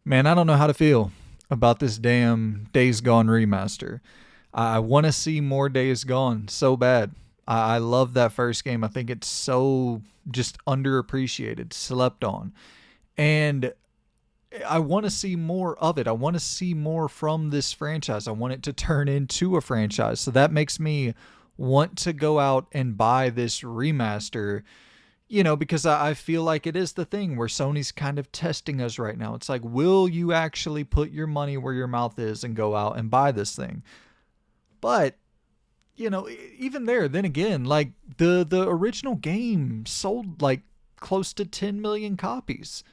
Man, I don't know how to feel about this damn Days Gone remaster. I want to see more Days Gone so bad. I love that first game. I think it's so just underappreciated, slept on. And I want to see more of it. I want to see more from this franchise. I want it to turn into a franchise. So that makes me want to go out and buy this remaster, because I feel like it is the thing where Sony's kind of testing us right now. It's like, will you actually put your money where your mouth is and go out and buy this thing? But, even there, then again, like the original game sold like close to 10 million copies.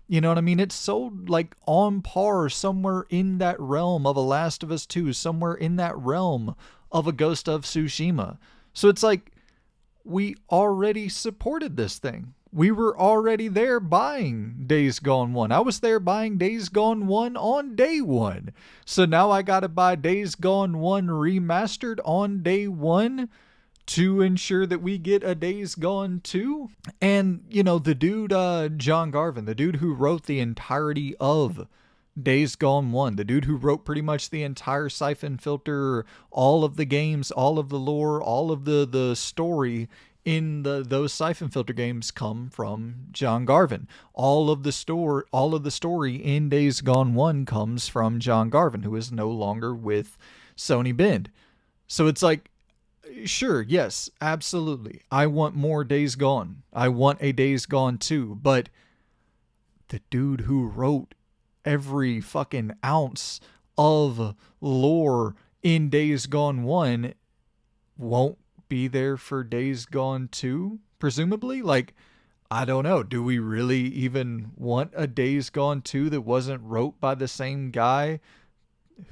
You know what I mean? It's sold like on par somewhere in that realm of a Last of Us 2, somewhere in that realm of a Ghost of Tsushima. So it's like we already supported this thing. We were already there buying Days Gone 1. I was there buying Days Gone 1 on day one. So now I got to buy Days Gone 1 remastered on day one to ensure that we get a Days Gone 2. And, the dude, John Garvin, the dude who wrote the entirety of Days Gone 1, the dude who wrote pretty much the entire Siphon Filter, all of the games, all of the lore, all of the story in those Siphon Filter games come from John Garvin. All of the story in Days Gone 1 comes from John Garvin, who is no longer with Sony Bend. So it's like, sure, yes, absolutely. I want more Days Gone. I want a Days Gone 2, but the dude who wrote every fucking ounce of lore in Days Gone 1 won't be there for Days Gone 2, presumably? Like, I don't know. Do we really even want a Days Gone 2 that wasn't wrote by the same guy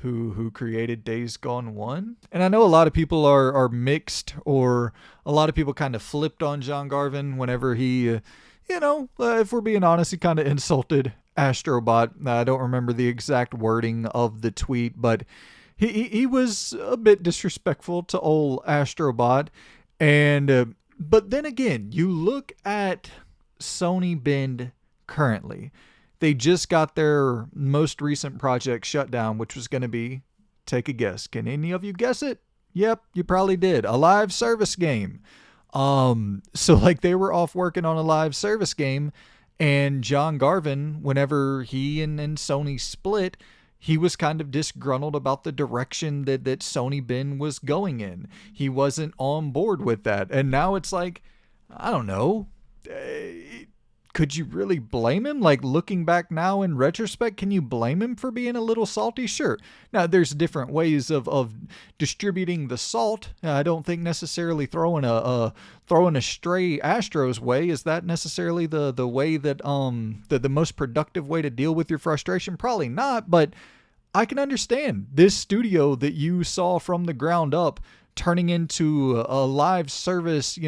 who created Days Gone 1? And I know a lot of people are mixed, or a lot of people kind of flipped on John Garvin whenever he, if we're being honest, he kind of insulted Astrobot. I don't remember the exact wording of the tweet, but he was a bit disrespectful to old Astrobot. And but then again, you look at Sony Bend currently. They just got their most recent project shut down, which was going to be, take a guess. Can any of you guess it? Yep, you probably did. A live service game. So like they were off working on a live service game, and John Garvin, whenever he and Sony split, he was kind of disgruntled about the direction that Sony Bend was going in. He wasn't on board with that. And now it's like, I don't know. Could you really blame him? Like, looking back now in retrospect, can you blame him for being a little salty? Sure. Now, there's different ways of distributing the salt. I don't think necessarily throwing a stray Astros way is that necessarily the way that the most productive way to deal with your frustration. Probably not, but I can understand this studio that you saw from the ground up turning into a live service,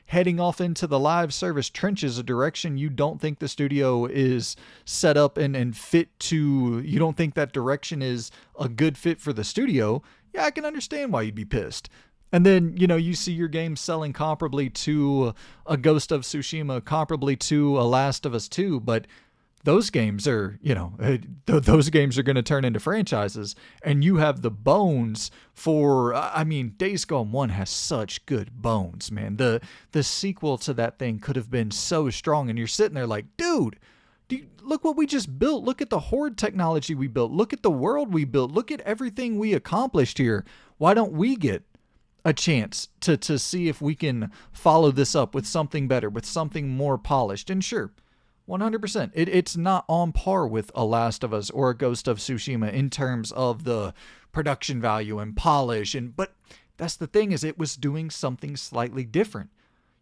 heading off into the live service trenches, a direction you don't think the studio is set up and fit to. You don't think that direction is a good fit for the studio. Yeah, I can understand why you'd be pissed. And then, you see your game selling comparably to a Ghost of Tsushima, comparably to a Last of Us 2, but those games are, those games are going to turn into franchises, and you have the bones for, Days Gone 1 has such good bones, man. The sequel to that thing could have been so strong, and you're sitting there like, dude, look what we just built. Look at the horde technology we built. Look at the world we built. Look at everything we accomplished here. Why don't we get a chance to see if we can follow this up with something better, with something more polished? And sure, 100%. It's not on par with a Last of Us or a Ghost of Tsushima in terms of the production value and polish. But that's the thing, is it was doing something slightly different.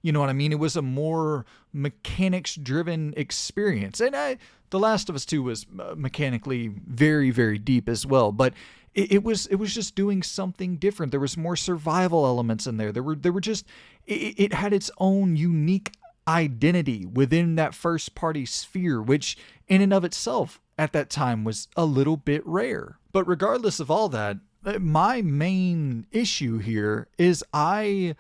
You know what I mean? It was a more mechanics-driven experience. And The Last of Us 2 was mechanically very, very deep as well. But it was just doing something different. There was more survival elements in there. There were just, it had its own unique identity within that first party sphere, which in and of itself at that time was a little bit rare. But regardless of all that, my main issue here is I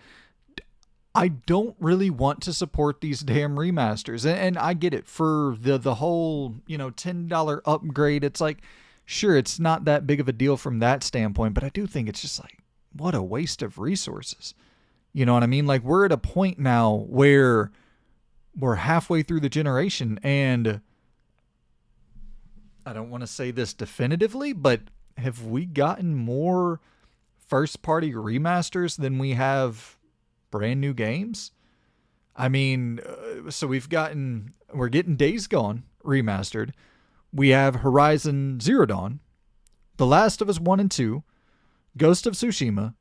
I don't really want to support these damn remasters. And I get it for the whole, $10 upgrade. It's like, sure, it's not that big of a deal from that standpoint, but I do think it's just like, what a waste of resources. You know what I mean? Like, we're at a point now where we're halfway through the generation, and I don't want to say this definitively, but have we gotten more first party remasters than we have brand new games? I mean, so we're getting Days Gone remastered. We have Horizon Zero Dawn, The Last of Us 1 and 2, Ghost of Tsushima,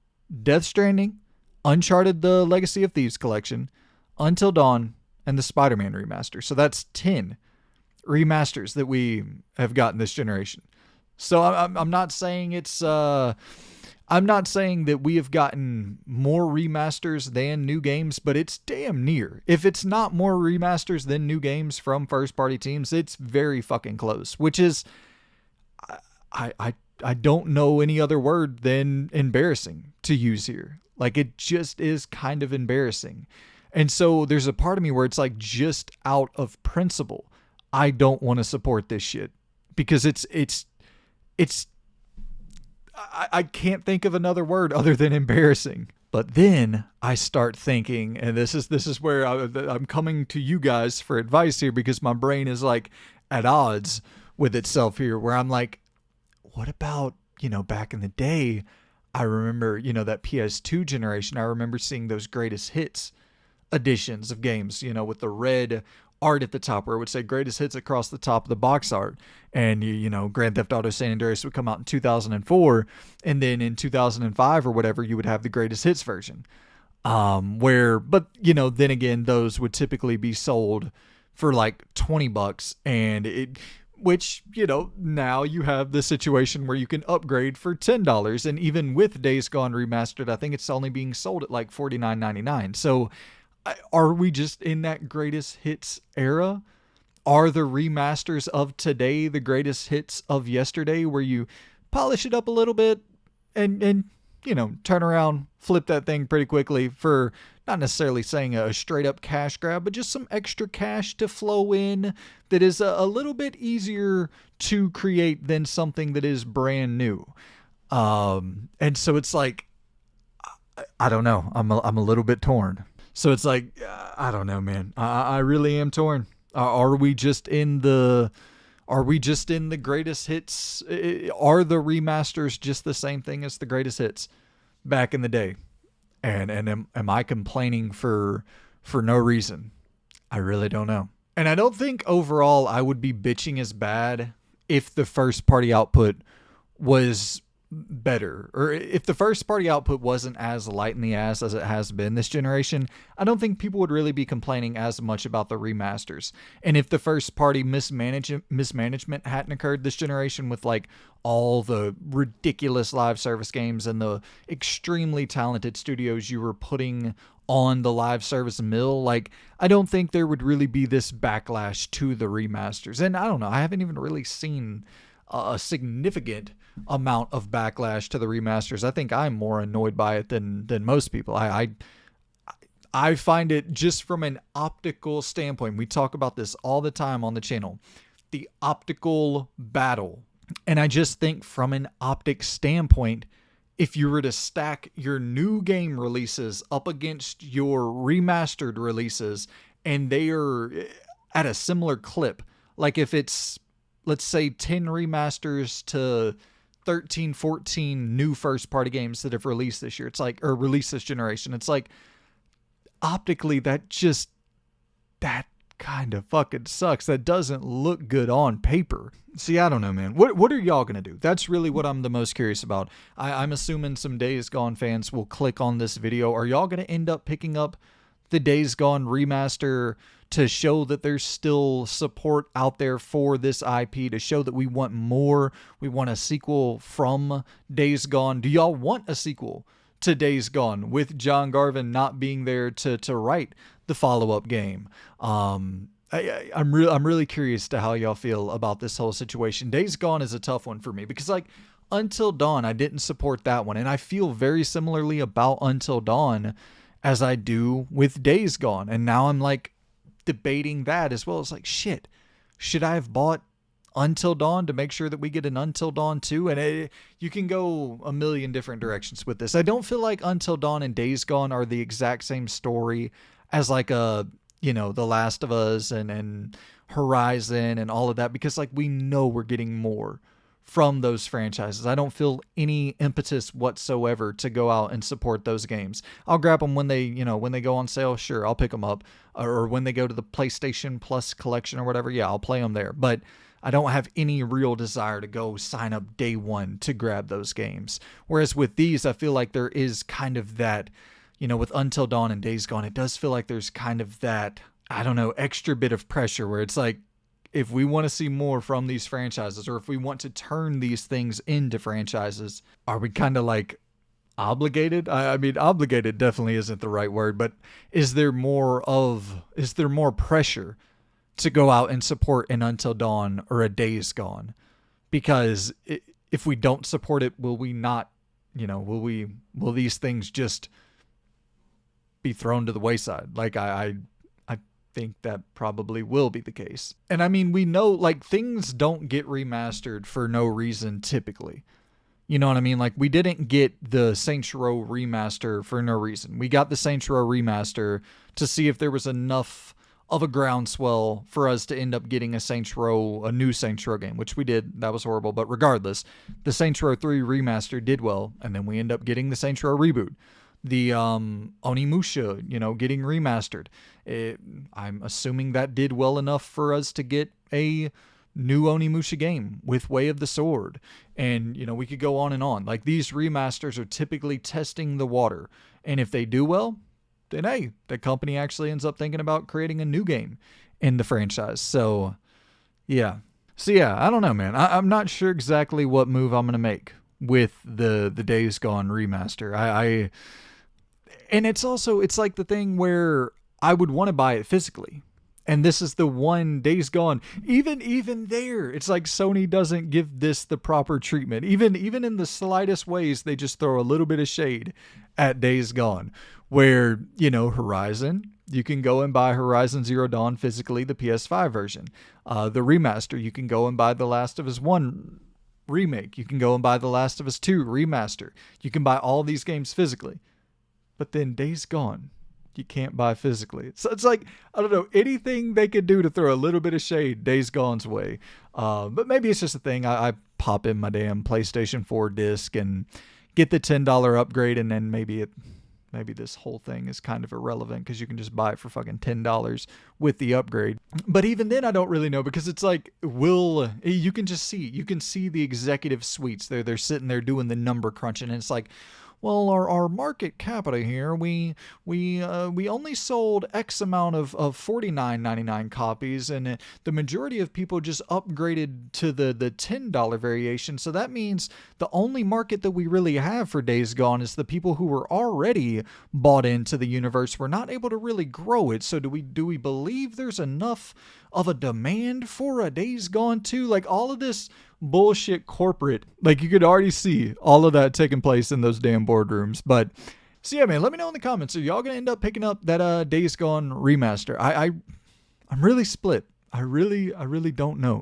Death Stranding, Uncharted The Legacy of Thieves Collection, Until Dawn, and the Spider-Man remaster. So that's 10 remasters that we have gotten this generation. So I'm not saying it's I'm not saying that we have gotten more remasters than new games, but it's damn near. If it's not more remasters than new games from first party teams, it's very fucking close, which is I don't know any other word than embarrassing to use here. Like, it just is kind of embarrassing. And so there's a part of me where it's like, just out of principle, I don't want to support this shit because it's I can't think of another word other than embarrassing. But then I start thinking, and this is where I'm coming to you guys for advice here, because my brain is like at odds with itself here, where I'm like, what about, back in the day, I remember, that PS2 generation, I remember seeing those greatest hits editions of games, with the red art at the top where it would say greatest hits across the top of the box art. And, Grand Theft Auto San Andreas would come out in 2004. And then in 2005 or whatever, you would have the greatest hits version. Then again, those would typically be sold for like $20. And which, now you have the situation where you can upgrade for $10. And even with Days Gone Remastered, I think it's only being sold at like $49.99. So are we just in that greatest hits era? Are the remasters of today the greatest hits of yesterday, where you polish it up a little bit and turn around, flip that thing pretty quickly for not necessarily saying a straight up cash grab, but just some extra cash to flow in that is a little bit easier to create than something that is brand new. And so it's like, I don't know. I'm a little bit torn. So it's like, I don't know, man. I really am torn. Are we just in the greatest hits? Are the remasters just the same thing as the greatest hits back in the day? And am I complaining for no reason? I really don't know. And I don't think overall I would be bitching as bad if the first party output was better, or if the first party output wasn't as light in the ass as it has been this generation. I don't think people would really be complaining as much about the remasters. And if the first party mismanagement hadn't occurred this generation, with like all the ridiculous live service games and the extremely talented studios you were putting on the live service mill, like, I don't think there would really be this backlash to the remasters. And I don't know, I haven't even really seen a significant amount of backlash to the remasters. I think I'm more annoyed by it than most people. I find it, just from an optical standpoint, we talk about this all the time on the channel, the optical battle. And I just think from an optic standpoint, if you were to stack your new game releases up against your remastered releases, and they are at a similar clip, like if it's, let's say, 10 remasters to 13, 14 new first party games that have released this year, it's like, or released this generation, it's like, optically, that kind of fucking sucks. That doesn't look good on paper. See, I don't know, man. What are y'all gonna do? That's really what I'm the most curious about. I'm assuming some Days Gone fans will click on this video. Are y'all gonna end up picking up the Days Gone remaster to show that there's still support out there for this IP, to show that we want more, we want a sequel from Days Gone? Do y'all want a sequel to Days Gone with John Garvin not being there to write the follow-up game? I'm really curious to how y'all feel about this whole situation. Days Gone is a tough one for me because, like, Until Dawn, I didn't support that one, and I feel very similarly about Until Dawn as I do with Days Gone. And now I'm like debating that as well. It's like, shit, should I have bought Until Dawn to make sure that we get an Until Dawn 2? And you can go a million different directions with this. I don't feel like Until Dawn and Days Gone are the exact same story as like The Last of Us and Horizon and all of that, because like we know we're getting more from those franchises. I don't feel any impetus whatsoever to go out and support those games. I'll grab them when they go on sale. Sure, I'll pick them up, or when they go to the PlayStation Plus collection or whatever. Yeah, I'll play them there. But I don't have any real desire to go sign up day one to grab those games. Whereas with these, I feel like there is kind of that, with Until Dawn and Days Gone, it does feel like there's kind of that, I don't know, extra bit of pressure where it's like, if we want to see more from these franchises, or if we want to turn these things into franchises, are we kind of like obligated? I mean, obligated definitely isn't the right word, but is there more pressure to go out and support an Until Dawn or a Days Gone? Because if we don't support it, will we not, will these things just be thrown to the wayside? Like I think that probably will be the case. And I mean, we know like things don't get remastered for no reason typically. You know what I mean? Like we didn't get the Saints Row remaster for no reason. We got the Saints Row remaster to see if there was enough of a groundswell for us to end up getting a new Saints Row game, which we did. That was horrible. But regardless, the Saints Row 3 remaster did well. And then we end up getting the Saints Row reboot. The Onimusha, getting remastered. I'm assuming that did well enough for us to get a new Onimusha game with Way of the Sword. And, we could go on and on. Like, these remasters are typically testing the water. And if they do well, then, hey, the company actually ends up thinking about creating a new game in the franchise. So, yeah. I don't know, man. I'm not sure exactly what move I'm going to make with the Days Gone remaster. And it's like the thing where I would want to buy it physically. And this is the one Days Gone. Even there, it's like Sony doesn't give this the proper treatment. Even in the slightest ways, they just throw a little bit of shade at Days Gone. Where, Horizon, you can go and buy Horizon Zero Dawn physically, the PS5 version. The remaster, you can go and buy The Last of Us 1 remake. You can go and buy The Last of Us 2 remaster. You can buy all these games physically. But then Days Gone, you can't buy physically. So it's like, I don't know, anything they could do to throw a little bit of shade Days Gone's way. But maybe it's just a thing. I pop in my damn PlayStation 4 disc and get the $10 upgrade, and then maybe this whole thing is kind of irrelevant because you can just buy it for fucking $10 with the upgrade. But even then, I don't really know, because it's like, you can see the executive suites. They're sitting there doing the number crunching, and it's like, well, our market capita here, we only sold X amount of $49.99 copies, and the majority of people just upgraded to the $10 variation. So that means the only market that we really have for Days Gone is the people who were already bought into the universe. We're not able to really grow it. So do we believe there's enough of a demand for a Days Gone 2? Like, all of this bullshit corporate, like, you could already see all of that taking place in those damn boardrooms. But so yeah, man, let me know in the comments, are y'all gonna end up picking up that Days Gone remaster? I'm really split. I really don't know.